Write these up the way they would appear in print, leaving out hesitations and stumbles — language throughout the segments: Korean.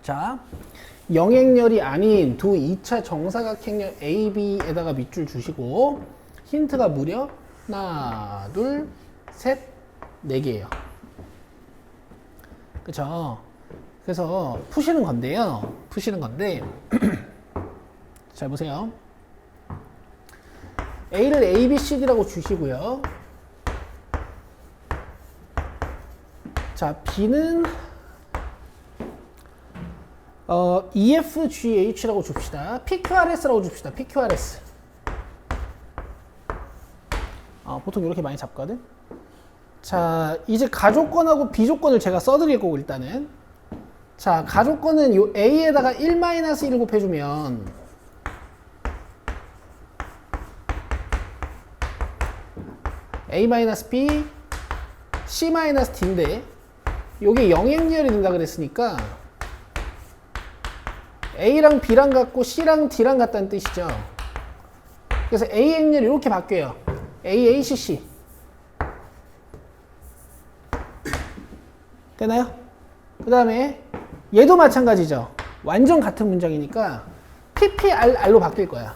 자, 영행렬이 아닌 두 2차 정사각형렬 AB에다가 밑줄 주시고 힌트가 무려 하나, 둘, 셋, 4개예요. 그쵸? 그래서 푸시는 건데요. 잘 보세요. A를 A, B, C, D라고 주시고요. 자, B는 EFGH라고 줍시다. PQRS라고 줍시다. PQRS. 보통 이렇게 많이 잡거든. 자, 이제 가조건하고 비조건을 제가 써드릴 거고 일단은. 자, 가조건은 요 A에다가 1-1을 곱해주면 A-B, C-D인데 요게 영행렬이 된다 그랬으니까 A랑 B랑 같고 C랑 D랑 같다는 뜻이죠. 그래서 A 행렬이 이렇게 바뀌어요. AACC. 되나요? 그 다음에 얘도 마찬가지죠. 완전 같은 문장이니까 PPRR로 바뀔 거야.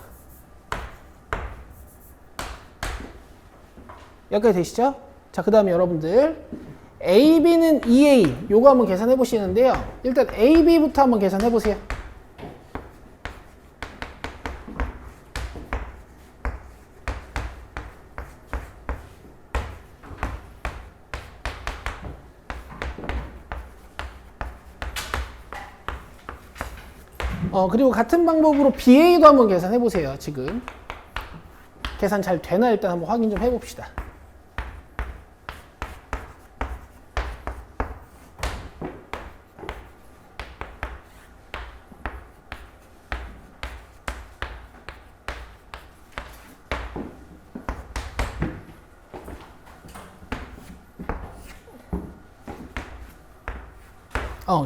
여기까지 되시죠? 자, 그 다음에 여러분들 AB는 EA 요거 한번 계산해 보시는데요. 일단 AB부터 한번 계산해 보세요. 그리고 같은 방법으로 BA도 한번 계산해 보세요. 지금 계산 잘 되나 일단 한번 확인 좀 해봅시다.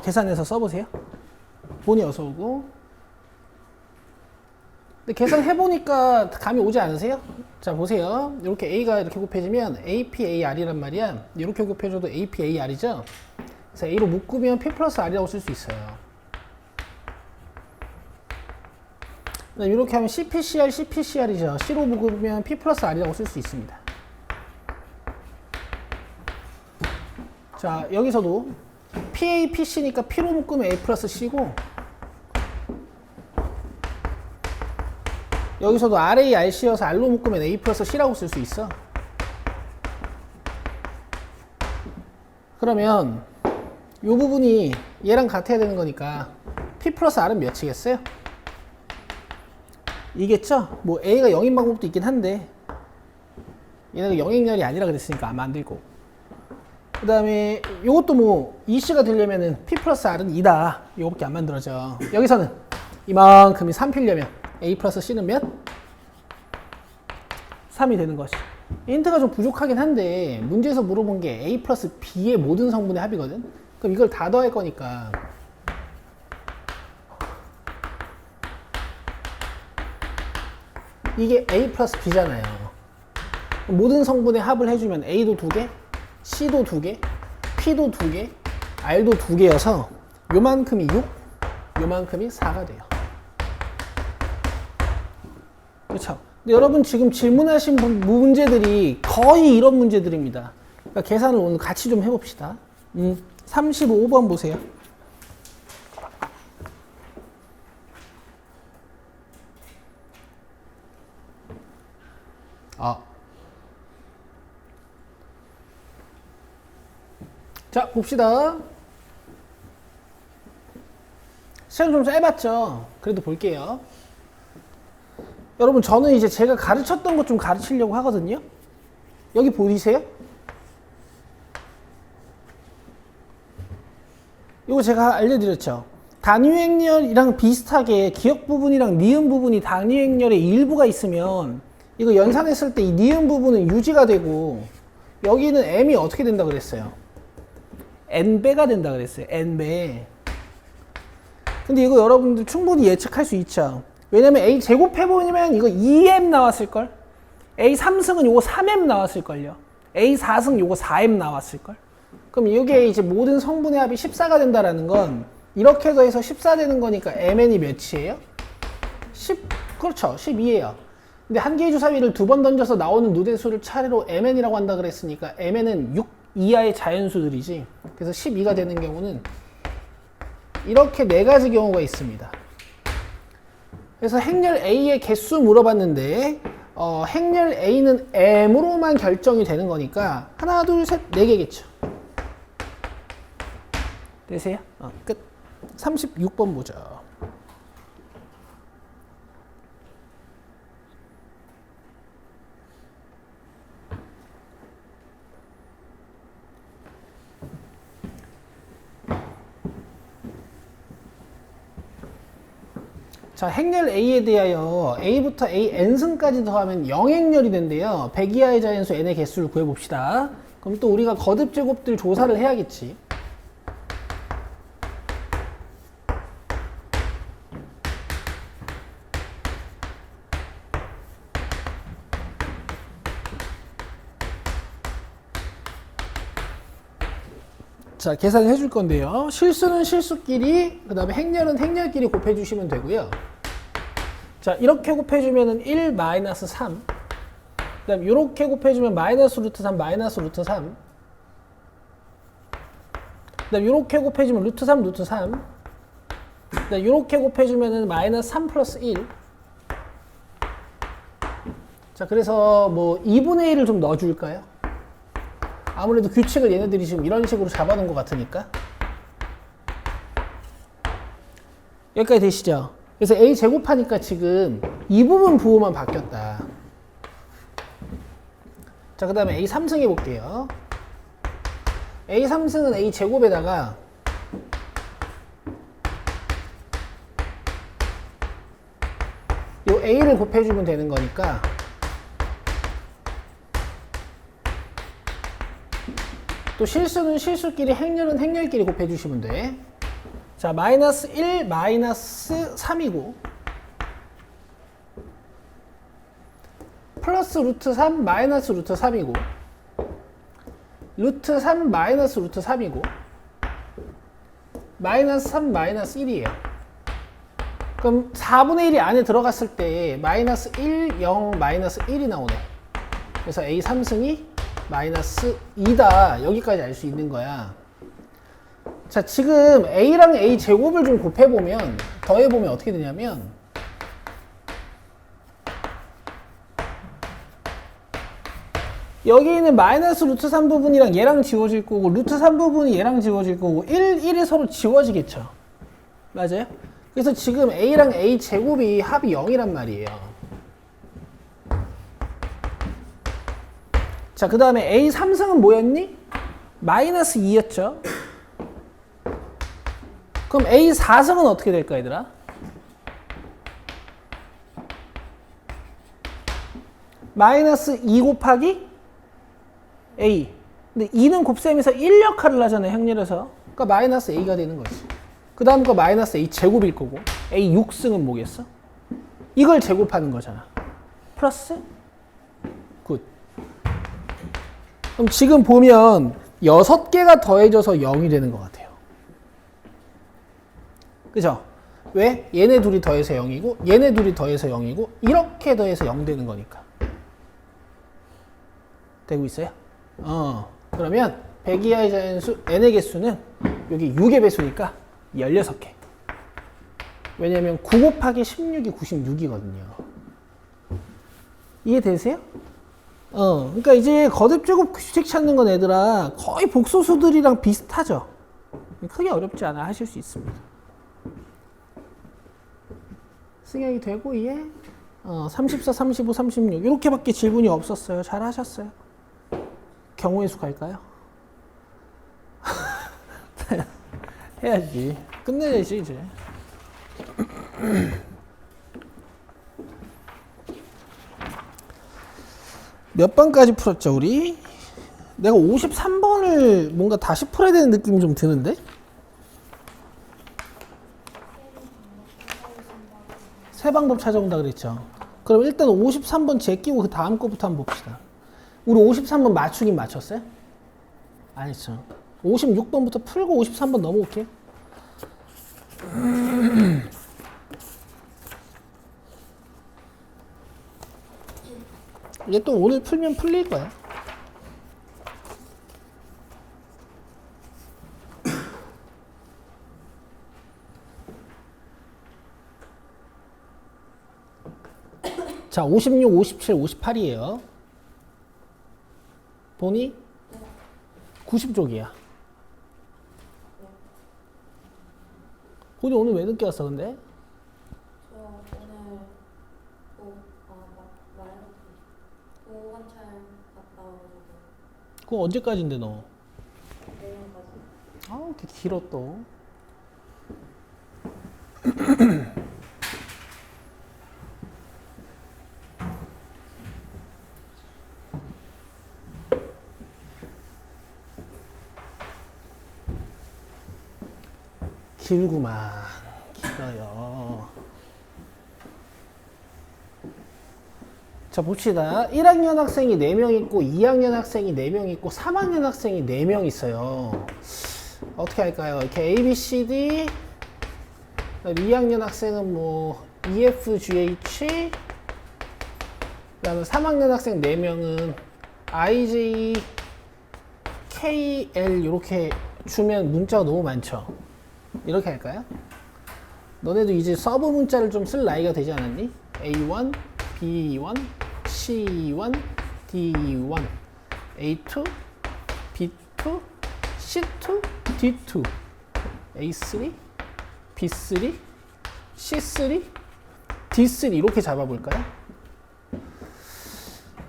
계산해서 써보세요. 본이 어서 오고. 근데 계산해보니까 감이 오지 않으세요? 자, 보세요. 이렇게 A가 이렇게 곱해지면 APAR이란 말이야. 이렇게 곱해줘도 APAR이죠? 그래서 A로 묶으면 P 플러스 R이라고 쓸 수 있어요. 이렇게 하면 CPCR, CPCR이죠. C로 묶으면 P 플러스 R이라고 쓸 수 있습니다. 자, 여기서도 PA, PC니까 P로 묶으면 A 플러스 C고, 여기서도 RA, RC여서 R로 묶으면 A 플러스 C라고 쓸 수 있어. 그러면 이 부분이 얘랑 같아야 되는 거니까 P 플러스 R은 몇이겠어요? 이겠죠? 뭐 A가 0인 방법도 있긴 한데 얘네가 영행렬이 아니라 그랬으니까 아마 안 될 거고. 그 다음에 이것도 뭐 EC가 되려면은 P 플러스 R은 2다. 이거밖에 안 만들어져. 여기서는 이만큼이 3피려면 A 플러스 C는 몇? 3이 되는 것이. 힌트가 좀 부족하긴 한데 문제에서 물어본 게 A 플러스 B의 모든 성분의 합이거든. 그럼 이걸 다 더할 거니까 이게 A 플러스 B잖아요. 모든 성분의 합을 해주면 A도 2개, C도 2개, P도 2개, R도 2개여서 요만큼이 6, 요만큼이 4가 돼요. 그렇죠? 근데 여러분 지금 질문하신 문제들이 거의 이런 문제들입니다. 그러니까 계산을 오늘 같이 좀 해봅시다. 35번 보세요. 자, 봅시다. 시간 좀 짧았죠? 그래도 볼게요. 여러분, 저는 이제 제가 가르쳤던 것 좀 가르치려고 하거든요. 여기 보이세요? 이거 제가 알려드렸죠. 단위행렬이랑 비슷하게 기역 부분이랑 니은 부분이 단위행렬의 일부가 있으면 이거 연산했을 때 이 니은 부분은 유지가 되고 여기는 m이 어떻게 된다 그랬어요? n배가 된다 그랬어요. n배. 근데 이거 여러분들 충분히 예측할 수 있죠. 왜냐면 a 제곱해보면 이거 2m 나왔을걸? a 3승은 요거 3m 나왔을걸요. a 4승 요거 4m 나왔을걸? 그럼 이게 이제 모든 성분의 합이 14가 된다라는 건 이렇게 더해서 14 되는 거니까 mn이 몇이에요? 10, 그렇죠. 12예요. 근데 한 개의 주사위를 두 번 던져서 나오는 누대수를 차례로 mn이라고 한다 그랬으니까 mn은 6 이하의 자연수들이지. 그래서 12가 되는 경우는 이렇게 네 가지 경우가 있습니다. 그래서 행렬 A의 개수 물어봤는데 행렬 A는 M으로만 결정이 되는 거니까 하나, 둘, 셋, 네 개겠죠. 되세요? 끝. 36번 보죠. 자, 행렬 A에 대하여 A부터 AN승까지 더하면 0행렬이 된대요. 100 이하의 자연수 n의 개수를 구해봅시다. 그럼 또 우리가 거듭 제곱들 조사를 해야겠지. 자, 계산을 해줄 건데요. 실수는 실수끼리, 그 다음에 행렬은 행렬끼리 곱해주시면 되고요. 자, 이렇게 곱해주면은 1 마이너스 3. 그 다음에 이렇게 곱해주면 마이너스 루트 3, 마이너스 루트 3. 그 다음에 이렇게 곱해주면 루트 3, 루트 3. 그 다음에 이렇게 곱해주면은 마이너스 3 플러스 1. 자, 그래서 뭐 2분의 1을 좀 넣어줄까요? 아무래도 규칙을 얘네들이 지금 이런 식으로 잡아놓은 것 같으니까. 여기까지 되시죠? 그래서 A 제곱하니까 지금 이 부분 부호만 바뀌었다. 자, 그 다음에 A 3승 해볼게요. A 3승은 A 제곱에다가 요 A를 곱해주면 되는 거니까 또 실수는 실수끼리, 행렬은 행렬끼리 곱해주시면 돼. 자, 마이너스 1, 마이너스 3이고 플러스 루트 3, 마이너스 루트 3이고 루트 3, 마이너스 루트 3이고 마이너스 3, 마이너스 1이에요. 그럼 4분의 1이 안에 들어갔을 때 마이너스 1, 0, 마이너스 1이 나오네. 그래서 A 3승이 마이너스 2다. 여기까지 알 수 있는 거야. 자, 지금 A랑 A 제곱을 좀 곱해보면, 더해보면 어떻게 되냐면 여기 있는 마이너스 루트 3 부분이랑 얘랑 지워질 거고 루트 3 부분이 얘랑 지워질 거고 1, 1이 서로 지워지겠죠. 맞아요? 그래서 지금 A랑 A 제곱이 합이 0이란 말이에요. 자, 그 다음에 A 3승은 뭐였니? 마이너스 2였죠. 그럼 A 4승은 어떻게 될까, 얘들아? 마이너스 2 곱하기 A. 근데 2는 곱셈에서 1 역할을 하잖아요, 행렬에서. 그러니까 마이너스 A가 되는 거지. 그 다음 거 마이너스 A 제곱일 거고. A 6승은 뭐겠어? 이걸 제곱하는 거잖아. 플러스? 굿. 그럼 지금 보면 6개가 더해져서 0이 되는 것 같아요. 그죠? 왜? 얘네 둘이 더해서 0이고 얘네 둘이 더해서 0이고 이렇게 더해서 0 되는 거니까. 되고 있어요? 그러면 100 이하의 자연수 n의 개수는 여기 6의 배수니까 16개. 왜냐면 9 곱하기 16이 96이거든요. 이해되세요? 그러니까 이제 거듭제곱 규칙 찾는 건 얘들아 거의 복소수들이랑 비슷하죠. 크게 어렵지 않아 하실 수 있습니다. 승역이 되고 이해 34, 35, 36 이렇게밖에 질문이 없었어요. 잘 하셨어요. 경우의 수 갈까요? 해야지. 끝내야지 이제. 몇 번까지 풀었죠, 우리? 내가 53번을 뭔가 다시 풀어야 되는 느낌이 좀 드는데? 새 방법 찾아온다 그랬죠. 그럼 일단 53번 제끼고 그 다음 거부터 한번 봅시다. 우리 53번 맞추긴 맞췄어요? 아니죠. 56번부터 풀고 53번 넘어올게요. 이게 또 오늘 풀면 풀릴 거야. 자, 56, 57, 58이에요. 보니? 90쪽이야. 보니 오늘 왜 늦게 왔어, 근데? 저 오늘 보관찰 갔다 와가지고 그거 언제까지인데, 너? 내일까지. 아, 이렇게 길어, 또. 길구만. 길어요. 자, 봅시다. 1학년 학생이 4명 있고 2학년 학생이 4명 있고 3학년 학생이 4명 있어요. 어떻게 할까요? 이렇게 A, B, C, D 2학년 학생은 뭐 E, F, G, H 그 다음에 3학년 학생 4명은 I, J, K, L 이렇게 주면 문자가 너무 많죠? 이렇게 할까요? 너네도 이제 서브 문자를 좀 쓸 나이가 되지 않았니? A1, B1, C1, D1, A2, B2, C2, D2, A3, B3, C3, D3 이렇게 잡아볼까요?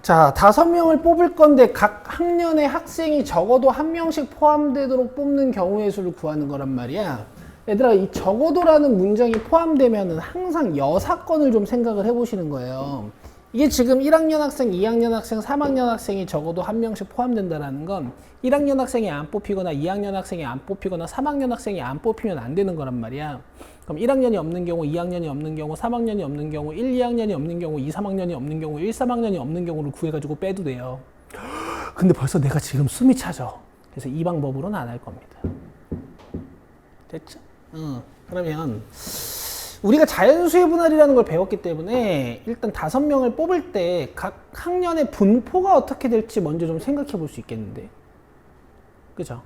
자, 5명을 뽑을 건데 각 학년의 학생이 적어도 1명씩 포함되도록 뽑는 경우의 수를 구하는 거란 말이야. 얘들아, 이 적어도라는 문장이 포함되면은 항상 여사건을 좀 생각을 해보시는 거예요. 이게 지금 1학년 학생, 2학년 학생, 3학년 학생이 적어도 1명씩 포함된다는 건 1학년 학생이 안 뽑히거나 2학년 학생이 안 뽑히거나 3학년 학생이 안 뽑히면 안 되는 거란 말이야. 그럼 1학년이 없는 경우, 2학년이 없는 경우, 3학년이 없는 경우, 1, 2학년이 없는 경우, 2, 3학년이 없는 경우, 1, 3학년이 없는 경우를 구해가지고 빼도 돼요. 근데 벌써 내가 지금 숨이 차죠. 그래서 이 방법으로는 안 할 겁니다. 됐죠? 그러면 우리가 자연수의 분할이라는 걸 배웠기 때문에 일단 5명을 뽑을 때 각 학년의 분포가 어떻게 될지 먼저 좀 생각해 볼 수 있겠는데. 그죠?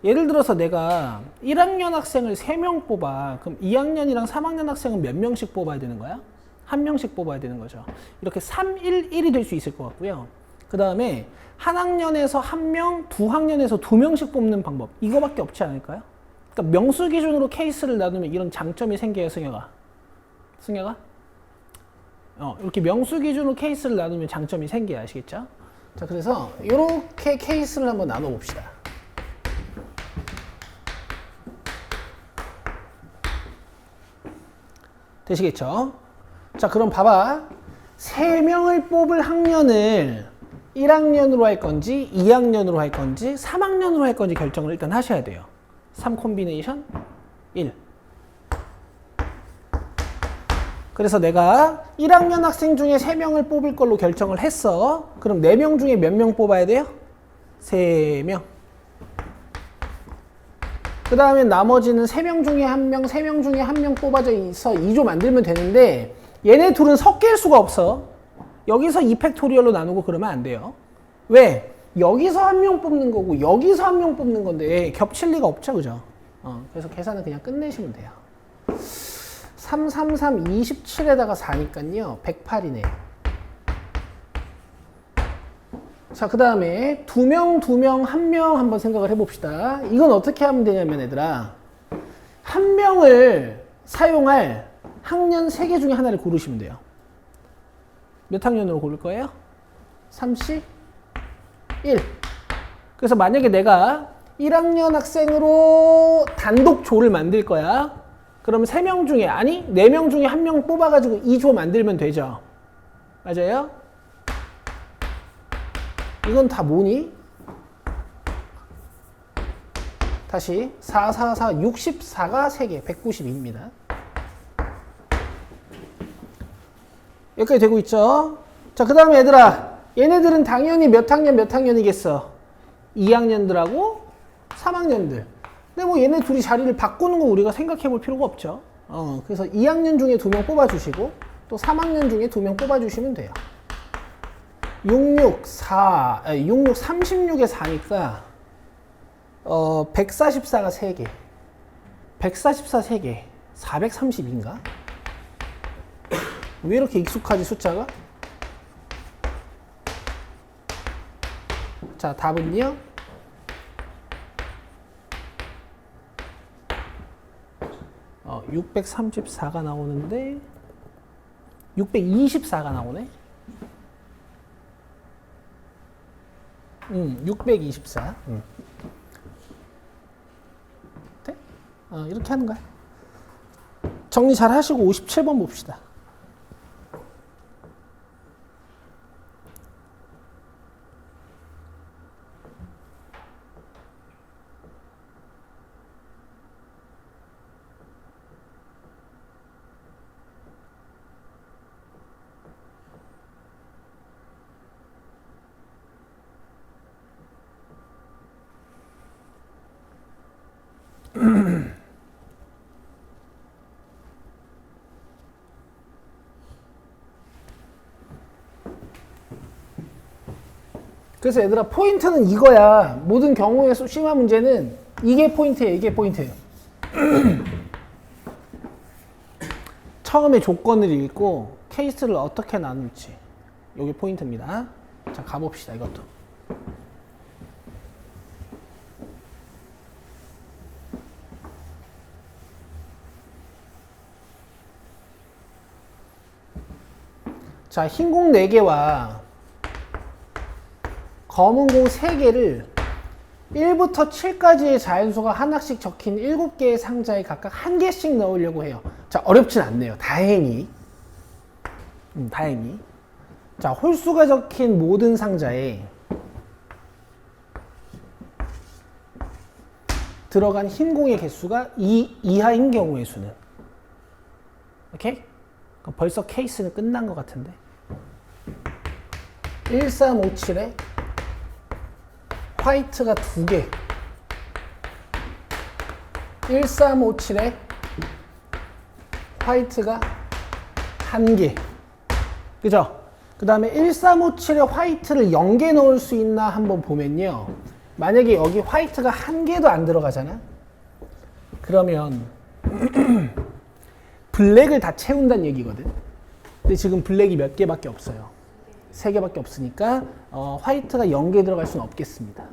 예를 들어서 내가 1학년 학생을 3명 뽑아. 그럼 2학년이랑 3학년 학생은 몇 명씩 뽑아야 되는 거야? 1명씩 뽑아야 되는 거죠. 이렇게 3, 1, 1이 될 수 있을 것 같고요. 그 다음에 한 학년에서 1명, 두 학년에서 2명씩 뽑는 방법. 이거밖에 없지 않을까요? 그러니까 명수 기준으로 케이스를 나누면 이런 장점이 생겨요, 승혁아. 승혁아? 이렇게 명수 기준으로 케이스를 나누면 장점이 생겨요, 아시겠죠? 자, 그래서 이렇게 케이스를 한번 나눠 봅시다. 되시겠죠? 자, 그럼 봐봐. 3명을 뽑을 학년을 1학년으로 할 건지 2학년으로 할 건지 3학년으로 할 건지 결정을 일단 하셔야 돼요. 3 콤비네이션 1. 그래서 내가 1학년 학생 중에 3명을 뽑을 걸로 결정을 했어. 그럼 4명 중에 몇 명 뽑아야 돼요? 3명. 그 다음에 나머지는 3명 중에 1명, 3명 중에 1명 뽑아져 있어 2조 만들면 되는데 얘네 둘은 섞일 수가 없어. 여기서 2팩토리얼로 나누고 그러면 안 돼요. 왜? 여기서 1명 뽑는 거고 여기서 1명 뽑는 건데 겹칠 리가 없죠, 그죠? 그래서 계산은 그냥 끝내시면 돼요. 3, 3, 3, 27에다가 4니까요 108이네요. 자, 그 다음에 2명, 2명, 1명 한번 생각을 해봅시다. 이건 어떻게 하면 되냐면 얘들아, 1명을 사용할 학년 3개 중에 하나를 고르시면 돼요. 몇 학년으로 고를 거예요? 31. 그래서 만약에 내가 1학년 학생으로 단독 조를 만들 거야. 그러면 3명 중에, 아니 4명 중에 1명 뽑아가지고 2조 만들면 되죠. 맞아요? 이건 다 뭐니? 다시 4, 4, 4, 64가 3개, 192입니다. 여기까지 되고 있죠? 자, 그 다음에 얘들아, 얘네들은 당연히 몇 학년 몇 학년이겠어? 2학년들하고 3학년들. 근데 뭐 얘네 둘이 자리를 바꾸는 거 우리가 생각해 볼 필요가 없죠. 그래서 2학년 중에 2명 뽑아주시고 또 3학년 중에 2명 뽑아주시면 돼요. 66, 36에 4니까 144가 3개. 144 3개. 432인가? 왜 이렇게 익숙하지 숫자가? 자, 답은요? 634가 나오는데 624가 나오네. 624. 네? 이렇게 하는 거야. 정리 잘 하시고 57번 봅시다. 그래서 얘들아 포인트는 이거야. 모든 경우의 심화 문제는 이게 포인트예요. 이게 포인트예요. 처음에 조건을 읽고 케이스를 어떻게 나눌지 이게 포인트입니다. 자, 가봅시다. 이것도. 자, 흰 공 4개와 검은 공 3개를 1부터 7까지의 자연수가 하나씩 적힌 7개의 상자에 각각 1개씩 넣으려고 해요. 자, 어렵진 않네요. 다행히. 다행히. 자, 홀수가 적힌 모든 상자에 들어간 흰 공의 개수가 2 이하인 경우의 수는. 오케이? 벌써 케이스는 끝난 것 같은데. 1357에 화이트가 2개. 1357에 화이트가 1개. 그죠? 그 다음에 1357에 화이트를 0개 넣을 수 있나 한번 보면요. 만약에 여기 화이트가 1개도 안 들어가잖아? 그러면 블랙을 다 채운다는 얘기거든. 근데 지금 블랙이 몇 개밖에 없어요. 3개밖에 없으니까 화이트가 0개 들어갈 수는 없겠습니다.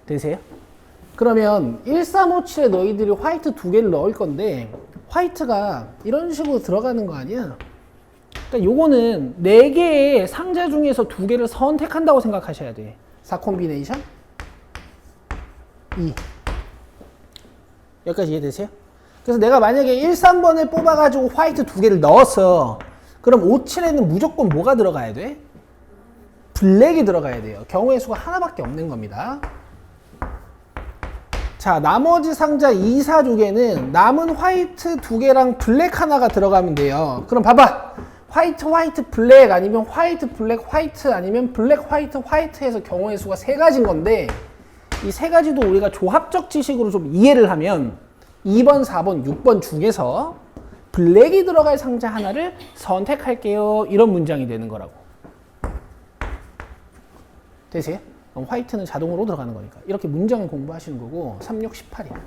되세요? 그러면 1357에 너희들이 화이트 2개를 넣을 건데 화이트가 이런 식으로 들어가는 거 아니야? 그러니까 요거는 4개의 상자 중에서 2개를 선택한다고 생각하셔야 돼. 4 콤비네이션 2. 여기까지 이해되세요? 그래서 내가 만약에 1, 3번을 뽑아가지고 화이트 2개를 넣었어. 그럼 57에는 무조건 뭐가 들어가야 돼? 블랙이 들어가야 돼요. 경우의 수가 하나밖에 없는 겁니다. 자, 나머지 상자 2, 4, 2개는 남은 화이트 2개랑 블랙 하나가 들어가면 돼요. 그럼 봐봐. 화이트, 화이트, 블랙 아니면 화이트, 블랙, 화이트 아니면 블랙, 화이트, 화이트 해서 경우의 수가 3가지인 건데 이 3가지도 우리가 조합적 지식으로 좀 이해를 하면 2번, 4번, 6번 중에서 블랙이 들어갈 상자 하나를 선택할게요. 이런 문장이 되는 거라고. 되세요? 그럼 화이트는 자동으로 들어가는 거니까. 이렇게 문장을 공부하시는 거고 3, 6, 18이야.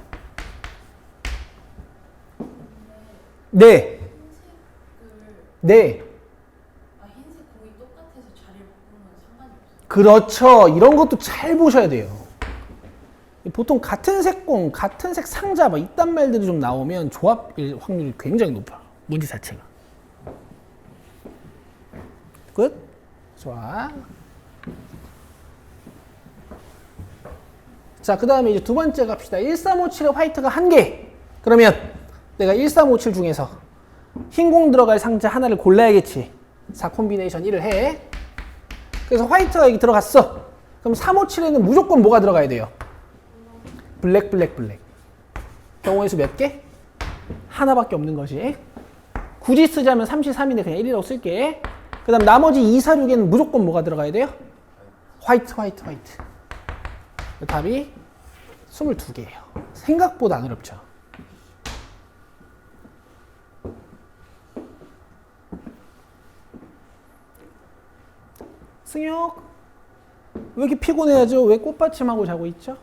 네. 네. 흰색 공이 똑같아서 자리를 바꾸는 상관이 없어요. 그렇죠. 이런 것도 잘 보셔야 돼요. 보통 같은 색 공, 같은 색 상자 막 이딴 말들이 좀 나오면 조합일 확률이 굉장히 높아. 문제 자체가. 끝? 좋아. 자, 그 다음에 이제 두 번째 갑시다. 1357에 화이트가 1개. 그러면 내가 1357 중에서 흰 공 들어갈 상자 하나를 골라야겠지. 4 콤비네이션 1을 해. 그래서 화이트가 여기 들어갔어. 그럼 357에는 무조건 뭐가 들어가야 돼요? 블랙, 블랙, 블랙. 경우의 수 몇 개? 하나밖에 없는 거지. 굳이 쓰자면 33인데 그냥 1이라고 쓸게. 그 다음 나머지 2, 4, 6에는 무조건 뭐가 들어가야 돼요? 화이트, 화이트, 화이트. 답이 22개예요. 생각보다 안 어렵죠. 승혁 왜 이렇게 피곤해하죠? 왜 꽃받침하고 자고 있죠?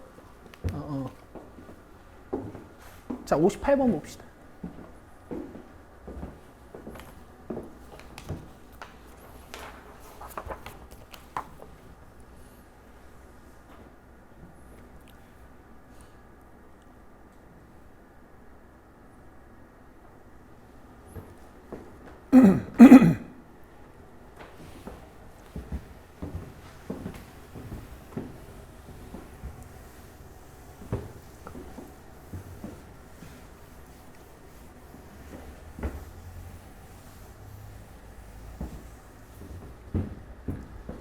자, 58번 봅시다.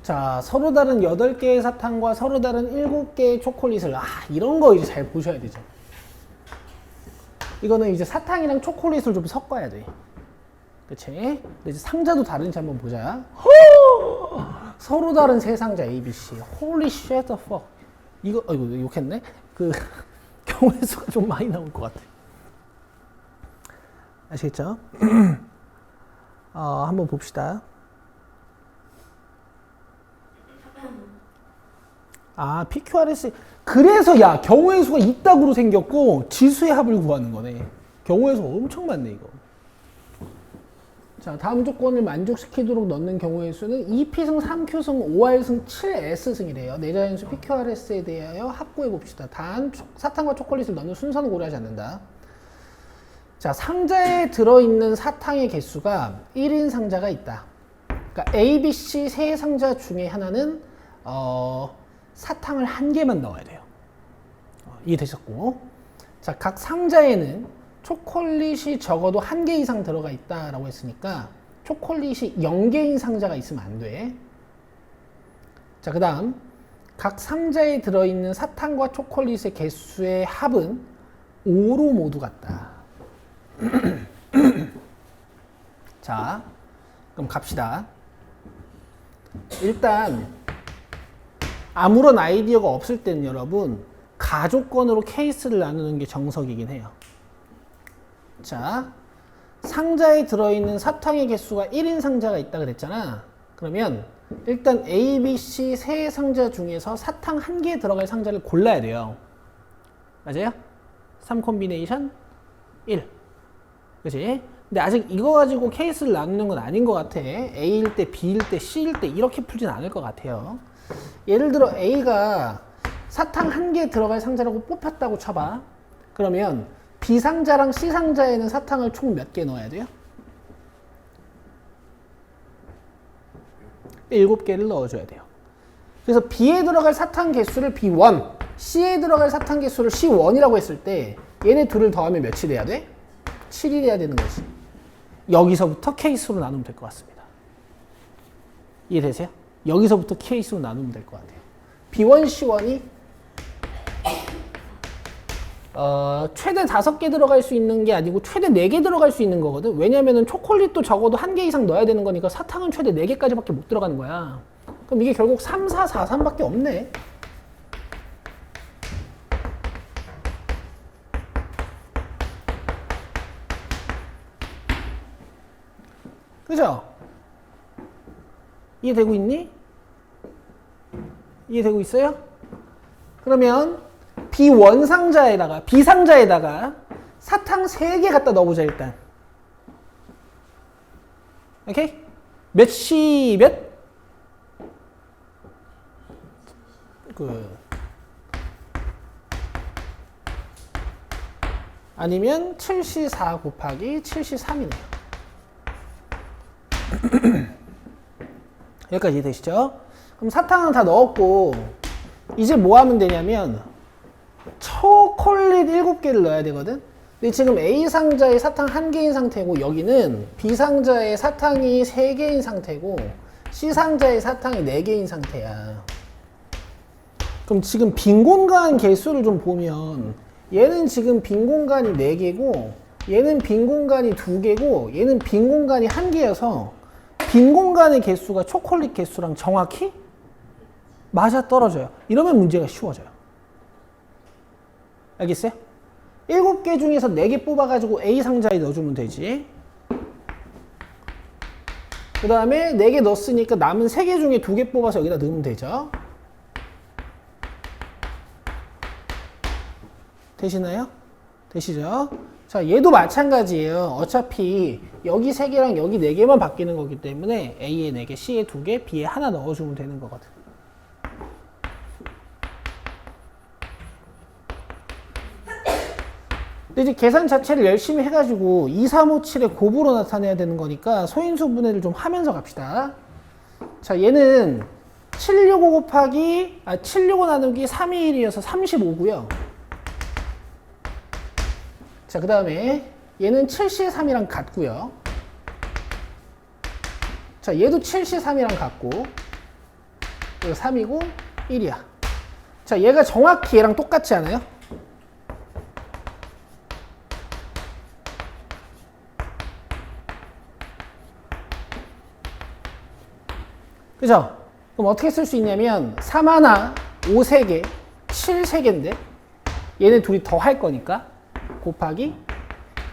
자, 서로 다른 8개의 사탕과 서로 다른 7개의 초콜릿을, 이런 거 이제 잘 보셔야 되죠. 이거는 이제 사탕이랑 초콜릿을 좀 섞어야 돼. 그치? 근데 이제 상자도 다른지 한번 보자. 서로 다른 세 상자 A, B, C. Holy shit the fuck. 이거, 욕했네? 경우의 수가 좀 많이 나올 것 같아. 아시겠죠? 한번 봅시다. PQRS. 그래서 경우의 수가 이따구로 생겼고 지수의 합을 구하는 거네. 경우의 수가 엄청 많네, 이거. 자, 다음 조건을 만족시키도록 넣는 경우의 수는 2P승, 3Q승, 5R승, 7S승이래요. 내자연수 PQRS에 대하여 합구해 봅시다. 단, 사탕과 초콜릿을 넣는 순서는 고려하지 않는다. 자, 상자에 들어있는 사탕의 개수가 1인 상자가 있다. 그러니까 A, B, C 세 상자 중에 하나는 사탕을 1개만 넣어야 돼요. 이해되셨고, 자, 각 상자에는 초콜릿이 적어도 1개 이상 들어가 있다라고 했으니까 초콜릿이 0개인 상자가 있으면 안 돼. 자, 그 다음 각 상자에 들어있는 사탕과 초콜릿의 개수의 합은 5로 모두 같다. 자, 그럼 갑시다. 일단 아무런 아이디어가 없을 때는 여러분 가족권으로 케이스를 나누는 게 정석이긴 해요. 자, 상자에 들어있는 사탕의 개수가 1인 상자가 있다 그랬잖아. 그러면 일단 A, B, C 세 상자 중에서 사탕 1개 들어갈 상자를 골라야 돼요. 맞아요? 3 콤비네이션 1. 그치? 근데 아직 이거 가지고 케이스를 나누는 건 아닌 것 같아. A일 때, B일 때, C일 때 이렇게 풀진 않을 것 같아요. 예를 들어 A가 사탕 1개 들어갈 상자라고 뽑혔다고 쳐봐. 그러면 B상자랑 C상자에는 사탕을 총 몇 개 넣어야 돼요? 7개를 넣어줘야 돼요. 그래서 B에 들어갈 사탕 개수를 B1, C에 들어갈 사탕 개수를 C1이라고 했을 때 얘네 둘을 더하면 몇이 돼야 돼? 7이 돼야 되는 거지. 여기서부터 케이스로 나누면 될 것 같습니다. 이해되세요? 여기서부터 케이스로 나누면 될 것 같아요. B1, C1이 최대 5개 들어갈 수 있는 게 아니고 최대 4개 들어갈 수 있는 거거든. 왜냐면은 초콜릿도 적어도 1개 이상 넣어야 되는 거니까 사탕은 최대 4개까지밖에 못 들어가는 거야. 그럼 이게 결국 3, 4, 4, 3밖에 없네. 그죠? 이해되고 있니? 이해되고 있어요? 그러면 B1 상자에다가 B상자에다가 사탕 3개 갖다 넣어보자 일단. 오케이? 몇시 몇? 아니면 7C4 곱하기 7C3이네요. 여기까지 이해되시죠? 그럼 사탕은 다 넣었고 이제 뭐 하면 되냐면 초콜릿 7개를 넣어야 되거든? 근데 지금 A 상자에 사탕 1개인 상태고 여기는 B 상자에 사탕이 3개인 상태고 C 상자에 사탕이 4개인 상태야. 그럼 지금 빈 공간 개수를 좀 보면 얘는 지금 빈 공간이 4개고 얘는 빈 공간이 2개고 얘는 빈 공간이 1개여서 빈 공간의 개수가 초콜릿 개수랑 정확히 맞아 떨어져요. 이러면 문제가 쉬워져요. 알겠어요? 7개 중에서 4개 뽑아가지고 A 상자에 넣어주면 되지. 그 다음에 4개 넣었으니까 남은 3개 중에 2개 뽑아서 여기다 넣으면 되죠. 되시나요? 되시죠? 자, 얘도 마찬가지예요. 어차피 여기 3개랑 여기 4개만 바뀌는 거기 때문에 A에 4개, C에 2개, B에 하나 넣어주면 되는 거거든. 근데 이제 계산 자체를 열심히 해가지고 2, 3, 5, 7의 곱으로 나타내야 되는 거니까 소인수 분해를 좀 하면서 갑시다. 자, 얘는 765 곱하기 765 나누기 3, 2, 1이어서 35고요. 자, 그 다음에 얘는 7C3이랑 같고요. 자, 얘도 7C3이랑 같고, 이거 3이고 1이야. 자, 얘가 정확히 얘랑 똑같지 않아요? 그죠? 그럼 어떻게 쓸 수 있냐면 3 하나, 5 3개, 7 3개인데 얘네 둘이 더 할 거니까 곱하기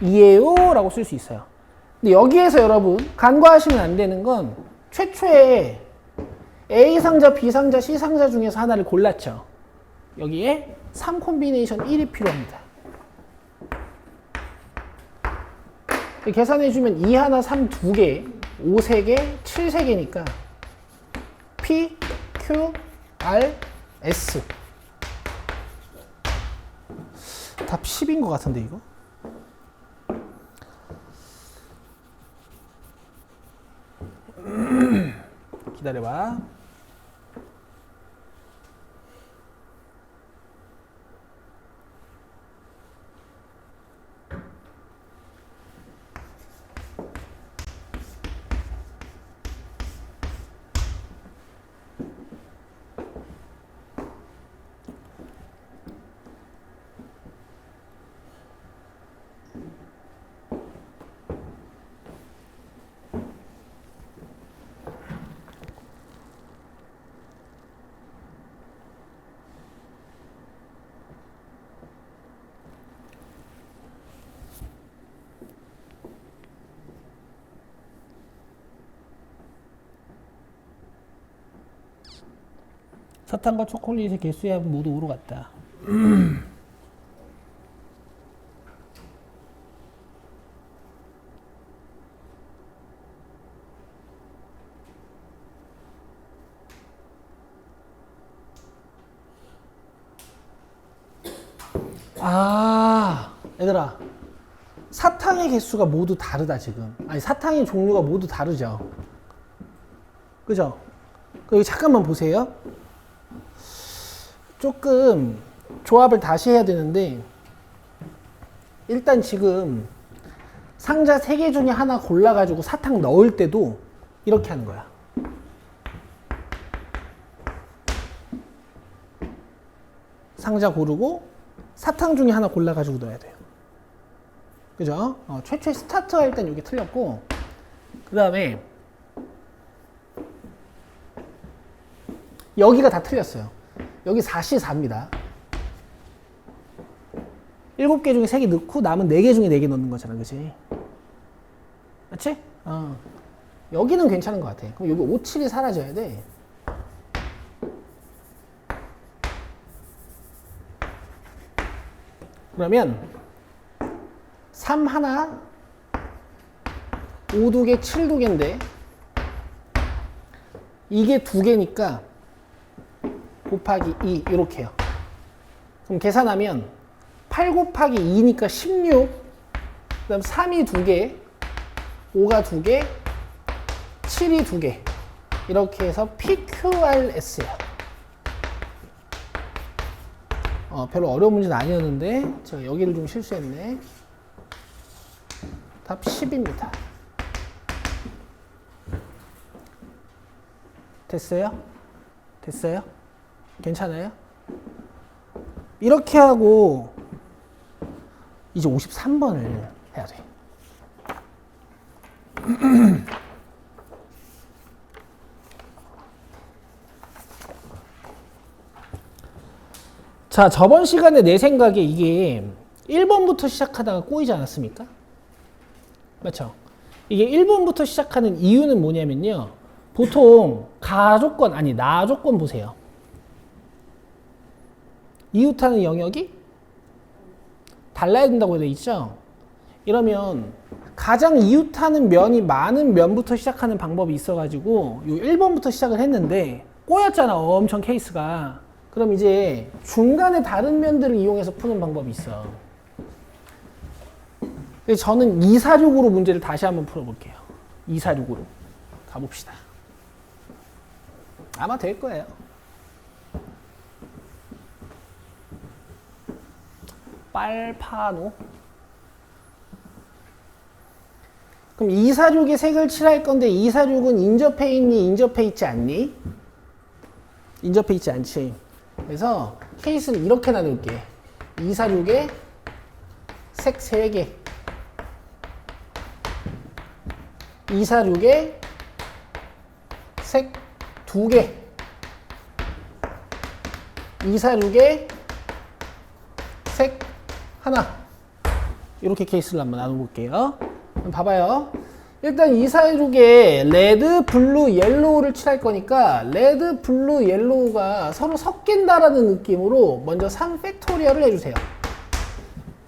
2예요 라고 쓸 수 있어요. 근데 여기에서 여러분 간과하시면 안 되는 건 최초에 A 상자, B 상자, C 상자 중에서 하나를 골랐죠. 여기에 3 콤비네이션 1이 필요합니다. 계산해주면 2 하나, 3 2개, 5 3개, 7 3개니까 P, Q, R, S. 답 10인 것 같은데 이거? 기다려봐. 사탕과 초콜릿의 개수의 합은 모두 5로 같다. 얘들아, 사탕의 개수가 모두 다르다 지금. 아니, 사탕의 종류가 모두 다르죠. 그죠? 여기 잠깐만 보세요. 조금 조합을 다시 해야 되는데 일단 지금 상자 3개 중에 하나 골라가지고 사탕 넣을 때도 이렇게 하는 거야. 상자 고르고 사탕 중에 하나 골라가지고 넣어야 돼요. 그죠? 최초의 스타트가 일단 여기 틀렸고, 그 다음에 여기가 다 틀렸어요. 여기 4C4입니다. 7개 중에 3개 넣고 남은 4개 중에 4개 넣는 거잖아. 그치? 맞지? 여기는 괜찮은 것 같아. 그럼 여기 5, 7이 사라져야 돼. 그러면 3 하나, 5 2개, 7 2개인데 이게 2개니까 곱하기 2 이렇게 해요. 그럼 계산하면 8 곱하기 2니까 16, 그 다음 3이 2개, 5가 2개, 7이 2개 이렇게 해서 PQRS예요. 별로 어려운 문제는 아니었는데 제가 여기를 좀 실수했네. 답 10입니다. 됐어요? 됐어요? 괜찮아요? 이렇게 하고 이제 53번을 해야 돼. 자, 저번 시간에 내 생각에 이게 1번부터 시작하다가 꼬이지 않았습니까? 맞죠? 이게 1번부터 시작하는 이유는 뭐냐면요. 보통 가조건, 아니 나조건 보세요. 이웃하는 영역이 달라야 된다고 되어 있죠? 이러면 가장 이웃하는 면이 많은 면부터 시작하는 방법이 있어가지고 요 1번부터 시작을 했는데 꼬였잖아, 엄청 케이스가. 그럼 이제 중간에 다른 면들을 이용해서 푸는 방법이 있어. 그래서 저는 246으로 문제를 다시 한번 풀어볼게요. 246으로 가봅시다. 아마 될 거예요. 빨파노. 그럼 246에 색을 칠할 건데 246은 인접해 있니? 인접해 있지 않니? 인접해 있지 않지. 그래서 케이스는 이렇게 나눌게. 246에 색 3개. 246에 색 2개. 246에 색 하나. 이렇게 케이스를 한번 나눠볼게요. 그럼 봐봐요. 일단 246에 레드, 블루, 옐로우를 칠할 거니까 레드, 블루, 옐로우가 서로 섞인다라는 느낌으로 먼저 3팩토리얼을 해주세요.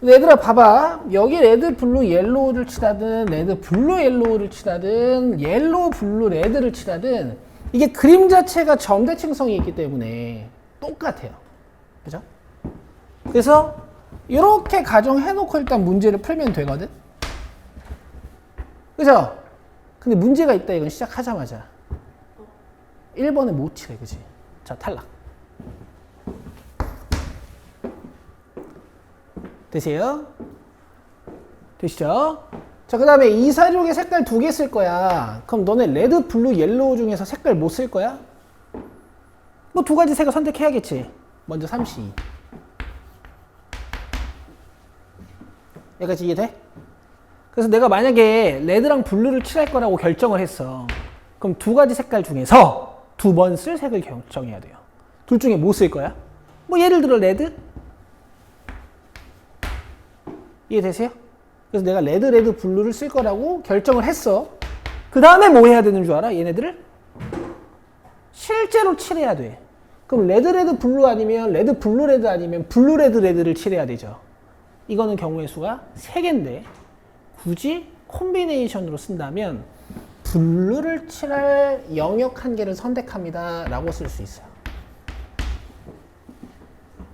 얘들아 봐봐. 여기 레드, 블루, 옐로우를 칠하든 레드, 블루, 옐로우를 칠하든 옐로우, 블루, 레드를 칠하든 이게 그림 자체가 점대칭성이 있기 때문에 똑같아요. 그죠? 그래서 이렇게 가정해놓고 일단 문제를 풀면 되거든. 그죠? 근데 문제가 있다. 이건 시작하자마자 1번에 못 칠해. 그지? 자, 탈락. 되세요? 되시죠? 자, 그 다음에 246에 색깔 2개 쓸 거야. 그럼 너네 레드, 블루, 옐로우 중에서 색깔 뭐 쓸 거야? 뭐 2가지 색을 선택해야겠지. 먼저 32. 여기까지 이해돼? 그래서 내가 만약에 레드랑 블루를 칠할 거라고 결정을 했어. 그럼 2가지 색깔 중에서 2번 쓸 색을 결정해야 돼요. 둘 중에 뭐 쓸 거야? 뭐 예를 들어 레드? 이해되세요? 그래서 내가 레드, 레드, 블루를 쓸 거라고 결정을 했어. 그 다음에 뭐 해야 되는 줄 알아? 얘네들을? 실제로 칠해야 돼. 그럼 레드, 레드, 블루 아니면 레드, 블루, 레드 아니면 블루, 레드, 레드를 칠해야 되죠. 이거는 경우의 수가 3개인데 굳이 콤비네이션으로 쓴다면 블루를 칠할 영역 한 개를 선택합니다 라고 쓸 수 있어요.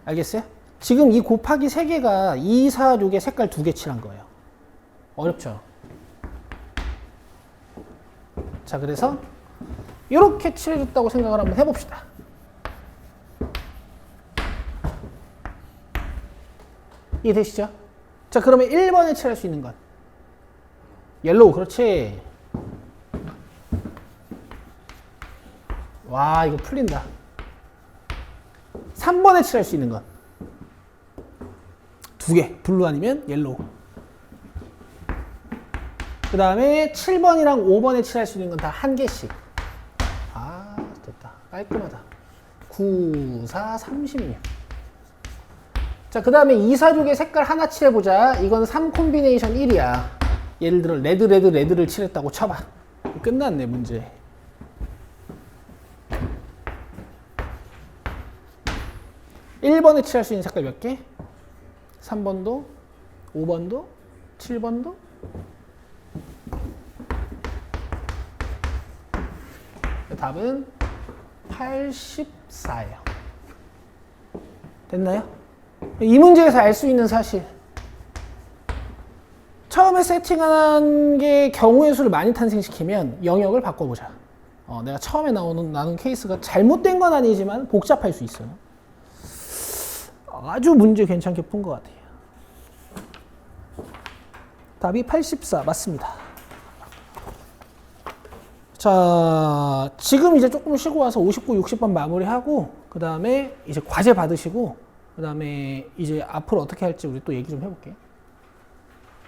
알겠어요? 지금 이 곱하기 3개가 2, 4, 6에 색깔 2개 칠한 거예요. 어렵죠? 자, 그래서 이렇게 칠해줬다고 생각을 한번 해봅시다. 이해되시죠? 자, 그러면 1번에 칠할 수 있는 건 옐로우. 그렇지. 와, 이거 풀린다. 3번에 칠할 수 있는 건 2개. 블루 아니면 옐로우. 그 다음에 7번이랑 5번에 칠할 수 있는 건 다 1개씩. 아, 됐다. 깔끔하다. 9, 4, 36. 자, 그 다음에 2, 4, 6의 색깔 하나 칠해보자. 이건 3 콤비네이션 1이야. 예를 들어 레드, 레드, 레드를 칠했다고 쳐봐. 끝났네, 문제. (1번에) 칠할 수 있는 색깔 몇 개? 3번도, 5번도, 7번도. 답은 84예요. 됐나요? 이 문제에서 알 수 있는 사실. 처음에 세팅한 게 경우의 수를 많이 탄생시키면 영역을 바꿔보자. 내가 처음에 나눈 케이스가 잘못된 건 아니지만 복잡할 수 있어요. 아주 문제 괜찮게 푼 것 같아요. 답이 84 맞습니다. 자, 지금 이제 조금 쉬고 와서 59, 60번 마무리하고 그 다음에 이제 과제 받으시고 그 다음에 이제 앞으로 어떻게 할지 우리 또 얘기 좀 해볼게요.